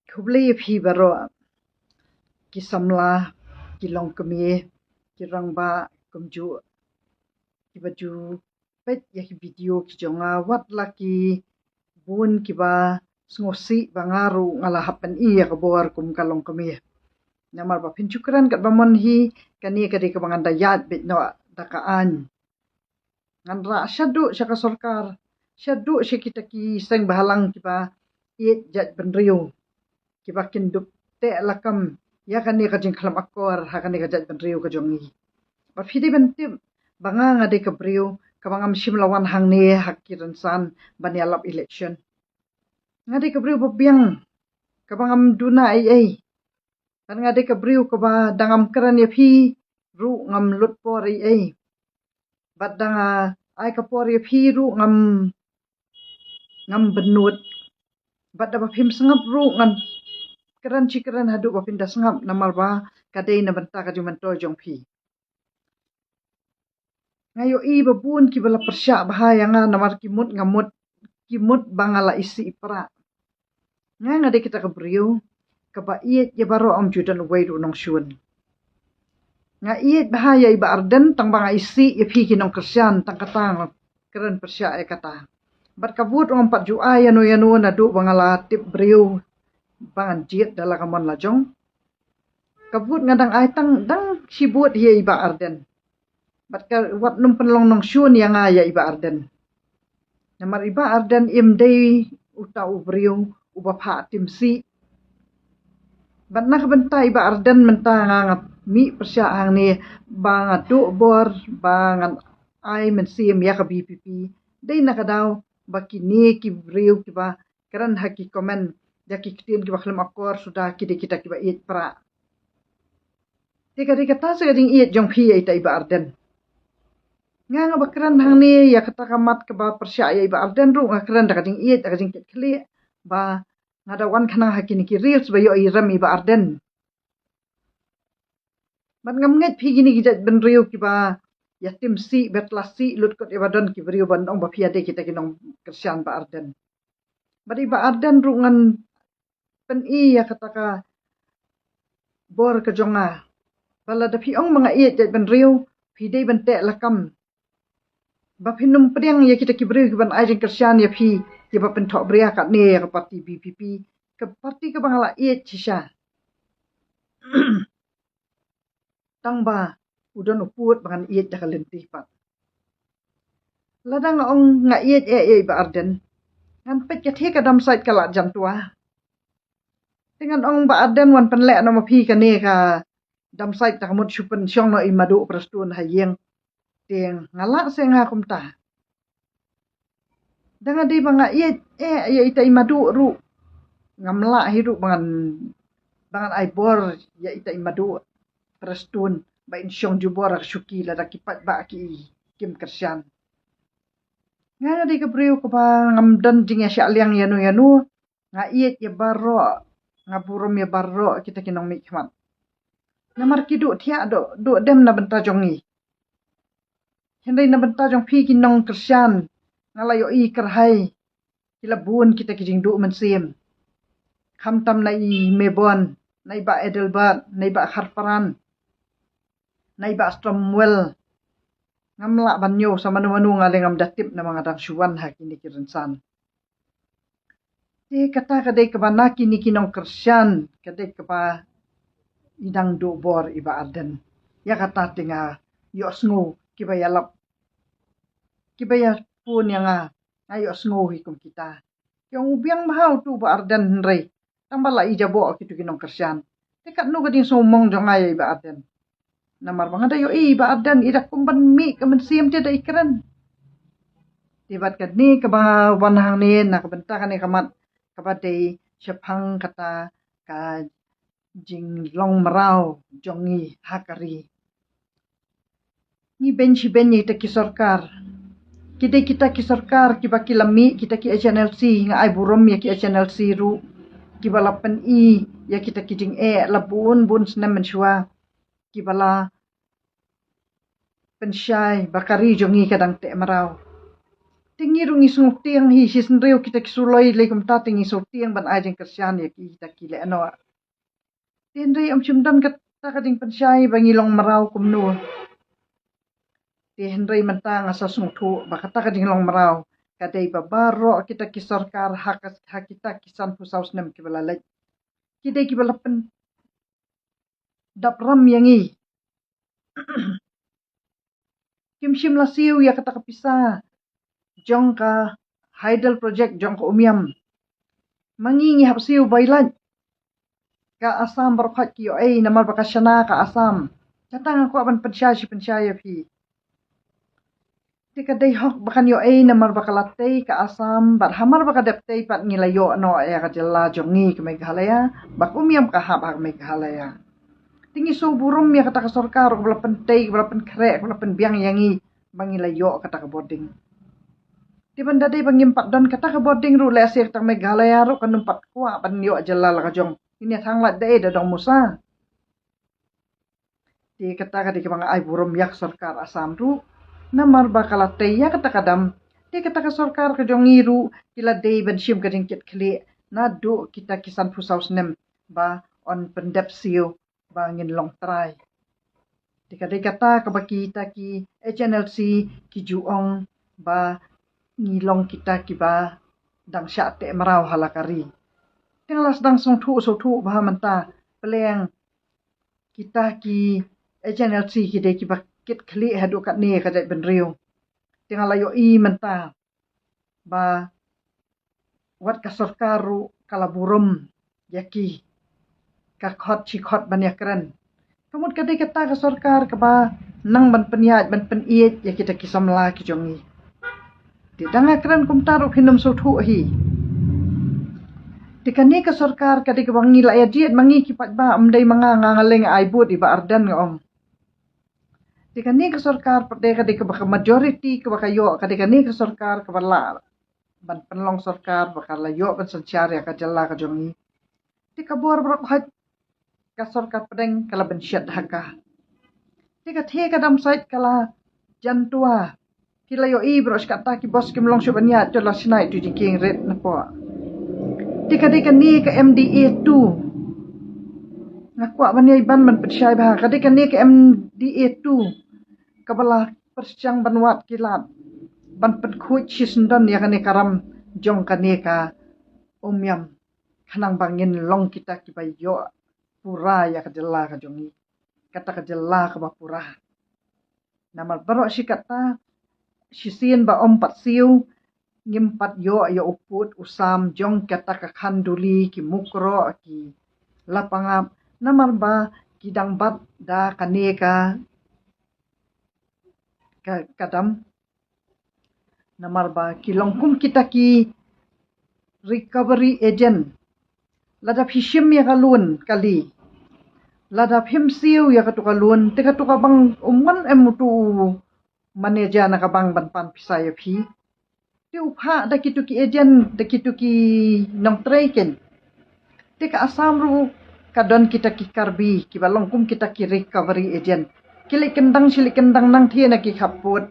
Kublai phi baro ki samla ki long kemi ki rangba kumju ki baju pet ya ki video ki jonga wat la ki bun ki ba ngosi bangaru ngala hapen iya ka bor kum kalong kemi namar ba pincukuran kat bamon hi kani kadi ka bangan dayat bit no dakaan ngan ra syadu syaka sarkar syadu syakita ki seng bahalang ki ba it jat benriu ki bakin dup te lakam ya kani ka jing khalam akor ha kani ka jat benriu ka jongi ba phidi bentim banga ngade ka briu ka bangam shimlawan hang ne hakiran san banialap election ngade ka briu biang ka bangam duna ai kan ngade ka briu ka ba dangam kran ya phi ru ngam lut por ai bat danga ai ka por ya phi ru ngam benut bat da ba phim sangap ru ngan keran cikeran hadu ba pindah sangap namal ba kadai na benta ka juman to jong phi ngayo i babun ki bala persya bahaya nga namar kimut ngamut kimut bangala isi ipra nga ngade kita ka briu ka ba iet ya baro am judan wai ru nong syun nga iet bahaya iba arden tang banga isi ya phi ki nong kersian tang katang keran persya ya kata bat kabut om pat ju ayano yano na du bangala tip briu bangan jiet dala kamon lajong kabut ngadang ai tang dang sibut ye iba arden bat ka wat num penlong nong syun yang ya iba arden namar iba arden im dei uta ubriu uba pha timsi bat nak benta iba arden menta ngangat mi persya hang ni banga du bor bangan ai mensim ya ka BPP dei nakadaw bakini ki briu ki ba karan haki komen jaki kitin ki bakhlem akor sudah kide kita ki ba it pra tika kata sa gading it jong phi ai ta iba arden nga bakran hang ni ya kata kamat ke ba persya ya iba arden ru ngakran da gading it da gading kli ba ngada wan khanang hakini ki reels ba yo iram iba arden bat ngam nget phi gini ki jat ben riu ki ba ya tim si betlasi lut kot ibadon ki beriu ban ong ba phi ade kita ki nong kersian ba arden bat iba arden ru ngan pen i ya kata ka bor ke jonga bala da phi ong mga iet jat ben riu phi dei ben te lakam ba phinum priang ya kita ki beriu ki ban ai jing kersian ya phi ya ba pen thok bria kat ne ka parti BPP ke parti ke bangala iet chisha tang ba udon uput bangan iet da kalentih pat ladang ong nga iet e ba arden ngan pet ka the ka dam site kala jam tua dengan ong ba arden wan penle no ma phi ka ne ka dam site ta kamut chupen syong no imadu prastun hayeng teng ngala se nga kumta dengan di banga iet ya ita imadu ru ngamla hiru bangan ai bor ya ita imadu prastun ba in syong jubor syuki la dakipat ba ki kim kersian nga di ka briu ko ba ngamdan jing ya syaliang yanu nga iet ya baro nga burum ya baro kita kinong mikmat namar ki du thia do dem na benta jongi hendai na benta jong phi kinong kersian ngalayo i kerhai kila bun kita kijing du mensim kham tam na i mebon nai ba edelbert nai ba harparan nai ba stromwell ngamla banyo sa manu ngaling am datip na mga dang syuan ha kini kirensan ti kata kadai ka ba na kini kinong kersian kadai ka ba idang do bor iba arden ya kata tinga yo sngo kibayalap kibaya pun yang ayo sngo hikum kita yang ubiang mahal tu ba arden rei tambala ijabo kitu kinong kersian tekat no gading somong jong ay iba arden namar bangada yo iba arden ida kumban mi kamen sim ti da ikran tibat kad ni ka ba wanhang ni na kabenta kan ni kamat kabade syapang kata ka jing long marau jongi hakari ni benci benyi ta ki sarkar kita ki sarkar ki baki lami kita ki HNLC nga ai burom ya ki HNLC ru ki balapan i ya kita ki jing labun bun senam mensyua ki bala pensyai bakari jongi kadang te marau Tingi rungi sunguk tiang hi hisin reu kita kisuloi leikum ta tingi so tiang ban ajeng kersian ya kita kile ano. Tin rei chumdan kata kading pensyai bangi long merau kumnu. Tin rei mentang asa sunguk tu bakata kading long merau. Kadai babaro kita ki sarkar hak kita kisan pusaus nem ki balalaj. Kidai ki balapen dap ram yangi. Kim shim la siu ya kata kapisa. Jong ka Hydel project jong ka umiam. Mangingi hap siu bailan. Ka Asam berkat ki yo namar bakasyana ka Asam. Catang aku aban pensyaya pi. Tika day hok bakan yo namar bakalatay ka Asam. Bat hamar bakadaptay pat ngilayo no ya ka jala jongi ka Meghalaya. Bak umiam ka hap ka Meghalaya. Tingi so burum ya kata ka sorkar kabala pentay kabala penkrek kabala penbiang yangi bangilayo kata ka boarding. Di banda day bangimpat don kata ka boarding ru le asir tang Meghalaya ru kanumpat kuwa pan yo jalal ka jong. Ini thanglat day dadong musa. Di kata ka di ka mga ay burum yak sorkar Asam ru namar bakalatay ya kata kadam. Di kata ka sorkar ka jong ngiru kila day ban shim ka jingkit kli na do kita kisan pusaus nem ba on pendep siu bangin long try. Dikadai kata kabaki kita ki HNLC ki juong ba ngilong kita ki ba dang syate merau halakari. Tinglas dang song thu so thu ba manta peleng kita ki HNLC ki de ki ba kit khli hadu kat ni ka ben riu. Tingalayo I menta ba wat ka sarkaru kalaburum yaki ka khot chikot banyakran. Kamut kadai kata ka sarkar ka ba nang ban peniat ban peniat ya kita kisamla ki jongi. Di dangakran kumtaru hinum so thu hi. Di kani ka sarkar kadai ka bangi la ya diet mangi ki pat ba amdai manga ngangaleng ai bud iba ardan ngom. Di kani ka sarkar padai kadai ka ba majority ka ba kayo kadai kani ka sarkar ka bala ban penlong sarkar bakal layo ban sancari ka jalla ka jongi. Di ka bor brak hat ka sarkar padeng kala ban syat haka. Di ka the ka dam sait kala jantua kila yo I bros kata ki bos kim long subanya jola sinai tu jingking red na po. Di ka ni ka MDA 2 ngakwa banyai ban man persyai bah ka ni ka MDA 2 kabala persyang banwat kilat ban petkhuit sisndan ya kani karam jong kani ka umyam kanang bangin long kita ki bayo pura ya kajela ka jongi kata kajela ka bapura namal baro si kata sisin ba ompat siu ngimpat yo uput usam jong kata ka khanduli ki mukro ki lapangap namar ba kidang bat da kani ka kadam namar ba kilongkum kita ki recovery agent ladap hishim ya kalun kali ladap himsiu ya katukalun tika tukabang umwan emutu manager na kabang banpan pisaya pi ti upha da kituki agent da kituki nong traiken tika Asam ru kadon kita ki karbi ki balongkum kita ki recovery agent kilik kendang nang thia na ki khaput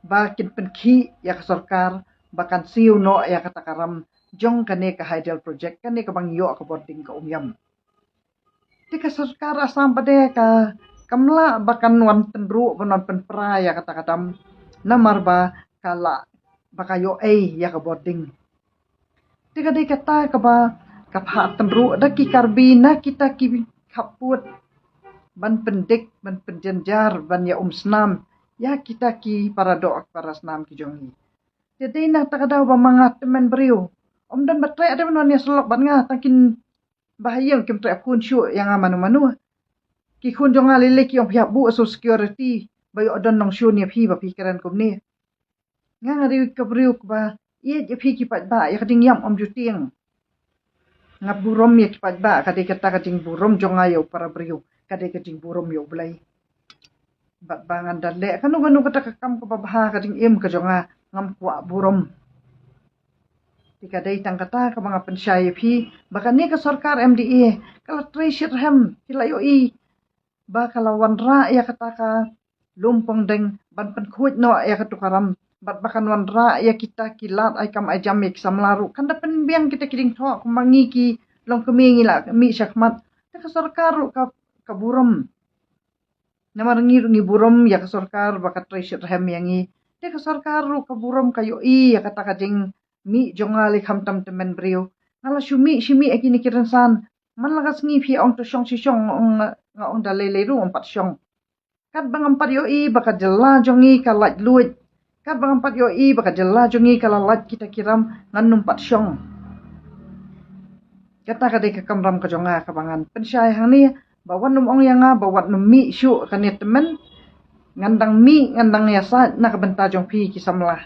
ba kin penki ya sarkar bakan siu no ya katakaram jong kane ka Hydel project kane ka bang yo ka boarding ka umyam. Tika sarkar Asam pade ka kamla bakan wan penru banon penpra ya kata-katam namar ba kala bakayo ya ka boarding. Tika de kata ka ba kapha penru da ki karbi na kita ki kaput ban pendik ban penjenjar ban ya snam ya kita ki para doak para snam ki jongi. Jadi nak takadaw ba mga teman beriu. Dan batray ada manuan yang selok ban nga tangkin bahaya kim tray kun syu yang manu-manu. Ki kun jong alile ki yung pihak bu so security bayo odon nong syu ni phi ba pikiran kum ni. Nga ngari ka beriu ba iya je phi ki pat ba ya kading yam juting. Nga burom ya ki pat ba kadai kata kading burom jong ayo para beriu kadai kading burom yo blai. Bangan dale kanu kata kakam ka babaha kading im ka jonga ngam kwa burom. Tika day tang kata ka mga pensyaya pi baka ni ka sarkar MDA kala treasure hem kilayo I ba kala wanra ya kata ka lumpong deng ban penkuit no ya katukaram Bat bakan wan ra ya kita kilat ai kam ai jam ya kisam laru. Kan dapen biang kita kiring thok kumangi ki long kemingi la mi syakmat. Ta ka sarkaru ka buram. Namar ngi buram ya ka sarkar bakat treasure hem yangi. Ta ka sarkaru ka buram kayo ya kata kajing mi jongali kham tam temen brio. Ngala shumi aki ni kiran san. Man lagas ngi phi ong to shong si shong nga ong dalele ru ong pat shong. Kat bang empat yoi baka jela jongi kalat luit. Kat bang empat yoi baka jela jongi kalat kita kiram ngan numpat syong. Kata kadai ka kamram ka jonga ka bangan. Pensyai hang ni bawan num ong yanga bawan num mi syu kanit temen ngandang mi ngandang yasa na ka benta jong pi kisamlah.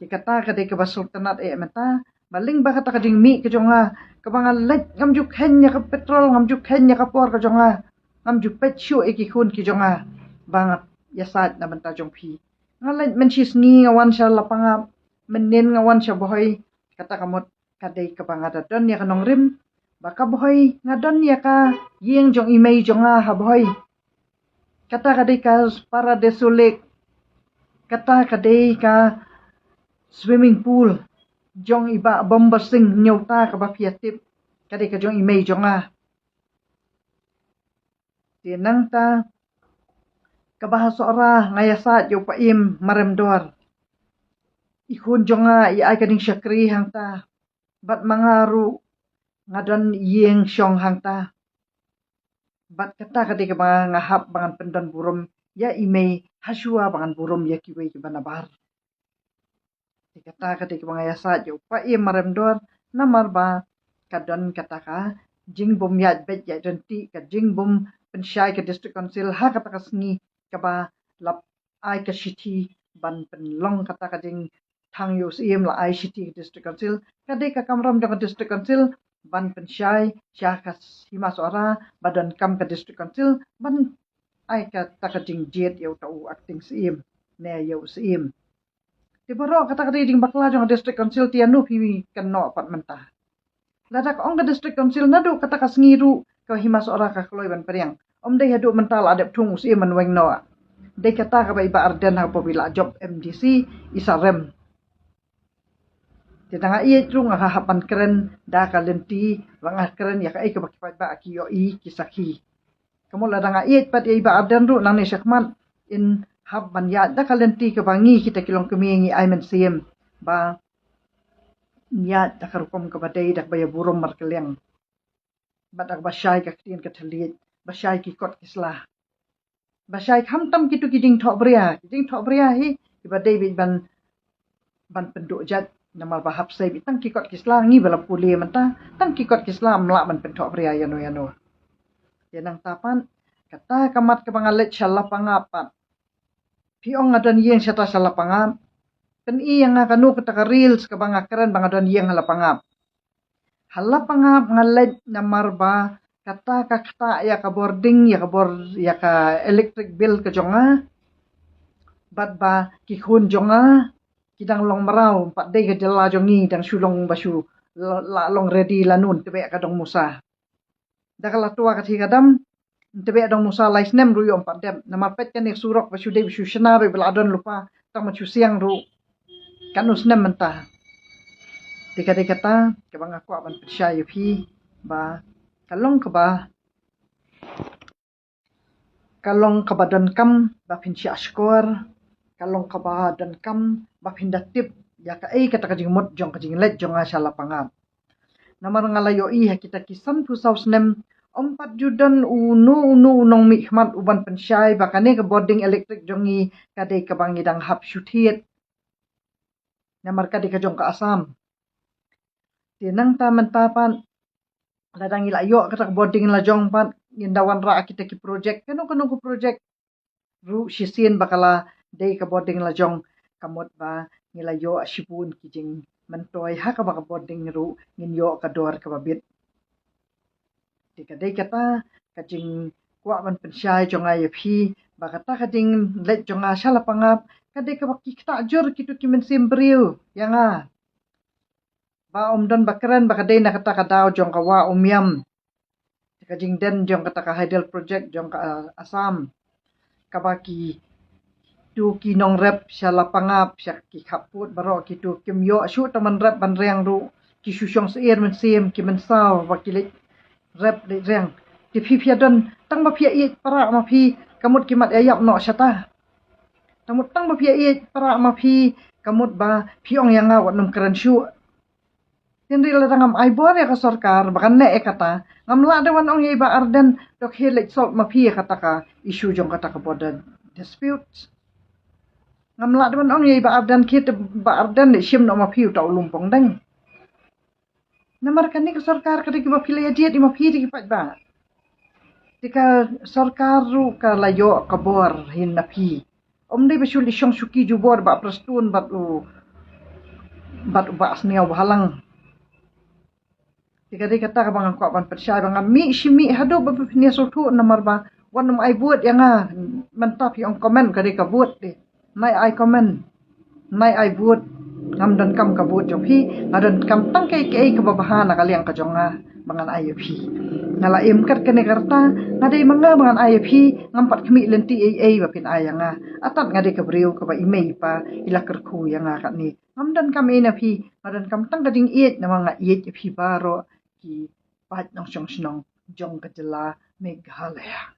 Kata kadai ka basultanat menta baling ba kata kading mi ka jonga ka bangan let ngam juk henya ka petrol ngam juk henya ka por ka jonga. Ngam jupet syu iki kun ki jonga bangat yasat na benta jong pi ngalet men sis ngi ngawan sya lapanga menen ngawan sya boy kata kamot kadai ka bangata don ya kanong rim baka boy ngadon ya ka yeng jong imei jonga ha boy kata kadai ka para desulik kata kadai ka swimming pool jong iba bomba sing nyauta ka ba piatip kadai ka jong imei jonga tinang ta kabahasa ora ngayasat yo paim maremdor. Ikun jonga i ai kading syakri hang ta. Bat mangaru ngadon yeng syong hang ta. Bat kata kadika mga ngahap bangan pendon burum ya imei hasua bangan burum ya kiwei ki banabar. Kata kadika mga yasat yo paim maremdor namar ba kadon kata ka jing bum yat bet ya denti ka jing bum pensyai ke district council ha kata ka sengi kaba lap ai ka shiti ban penlong kata ka jing thang yo sim la ai shiti district council kadai ka kamram jong district council ban pensyai sya ka hima suara badan kam ka district council ban ai ka ta ka jing jet yo tau acting sim ne yo sim tibaro kata ka ding bakla jong district council tianu pi kan no pat mentah ladak ong ka district council nadu kata ka sengiru ka hima suara ka kloi ban periang om dai hadu mental adep tung usi man weng noa. Dai kata ka ba iba arden ha bila job MDC isa rem. Titanga iya trung ha hapan keren da ka lenti wang keren ya ka ai ka bakipat ba ki yo i kisaki. Kamu la danga iya pat iba arden ru nang ni syakman in hab ban ya da ka lenti ka bangi kita kilong kemingi ai men sim ba ya da ka rukom ka badai da baya burum markeleng. Badak basyai ka kitien ka telit basyai ki kot kislah basyai kham tam kitu kijing thok bria hi iba david ban penduk jat namal bahap sai bitang ki kot kislah ngi bala puli menta tang ki kot kislah mla ban penthok bria yano yanang tapan kata kamat ke bangalet shala pangapat piong adan yeng sata shala pangap pen i yang kanu kata reels ke bangakran bangadon yeng hala pangap ngalet namar ba kata ya ka boarding ya ka electric bill ke jonga bat ba ki khun jonga kidang long marau pat dei ke jela jongi dang sulong basu la long ready lanun tebe ka dong musa da kala tua ka kadam tebe dong musa lais nem ru yom pat dem nama pet kan surok basu dei basu shna be beladon lupa tang ma siang ru kanus nem mentah kata ke bang aku aban percaya pi ba kalong kabadan kam ba pinsya skor kalong kabadan kam ba pindatip ya ka ai kata kajing mot jong kajing let jong asala pangap namar ngalayo i kita kisan 2006 4 judan unu unong mikmat uban pensyai bakane ke boarding electric jongi kadai ke bangidang hap syutit namar kadai ke jong ka asam tinang ta mentapan ladang ila yo kata boarding la jong pat indawan ra kita ki project kanu ko project ru sisin bakala dei ka boarding la jong kamot ba ngila yo asibun kijing mentoy ha ka baka boarding ru ngin yo ka dor ka babit dei kata kajing kwa man pensyai jong ay phi bakata kajing let jong asala pangap kadai ka baki kita jur kitu ki men simbriu yanga ba don bakran bakadai na kata kadao jong kawa umyam kajing den jong kata ka hydel project jong ka asam kabaki kitu kinong rep sya lapangap sya ki kaput baro kitu kim yo shu taman rep ban reng ru ki shushong seir men sim ki men saw wa ki le rep de reng ki phi don tang ma phi i para ma phi kamut ki mat ayap no syata tamut tang ma phi i para ma phi kamut ba phi ong yang wa num kran shu Hindi la ngam ai bor ya ka sarkar bakan ne e kata ngam la de wan ong ye ba arden dok hilik sol ma phi kata ka issue jong kata ka border disputes ngam la de wan ong ye ba arden kit ba arden de shim no ma phi ta lumpong deng namar kan ni ka sarkar ka ki ba phi le dia di ma phi di pa ba tika sarkar ru ka layo ka bor hin na phi om de ba shul shong shuki ju bor ba prastun bat ba asniaw halang Tika kata ka bang ko ban persya bang mi shimi hado ba pini sotu namar ba wan ai buat yang mentap yang komen ka ka buat de nai ai komen nai ai buat ngam dan kam ka buat jopi ngadon kam tang kai ka babahana kaliang ka jonga bangan ai phi ngala im kat kene karta ngadai manga bangan ai phi ngampat kemi lenti ai ba pin ayanga atat ngadai ka briu ka ba email pa ila kerku yang kat ni ngam dan kam ina phi ngadon kam tang gading iet namanga iet phi baro ki pat nong song snong jong ka jela Meghalaya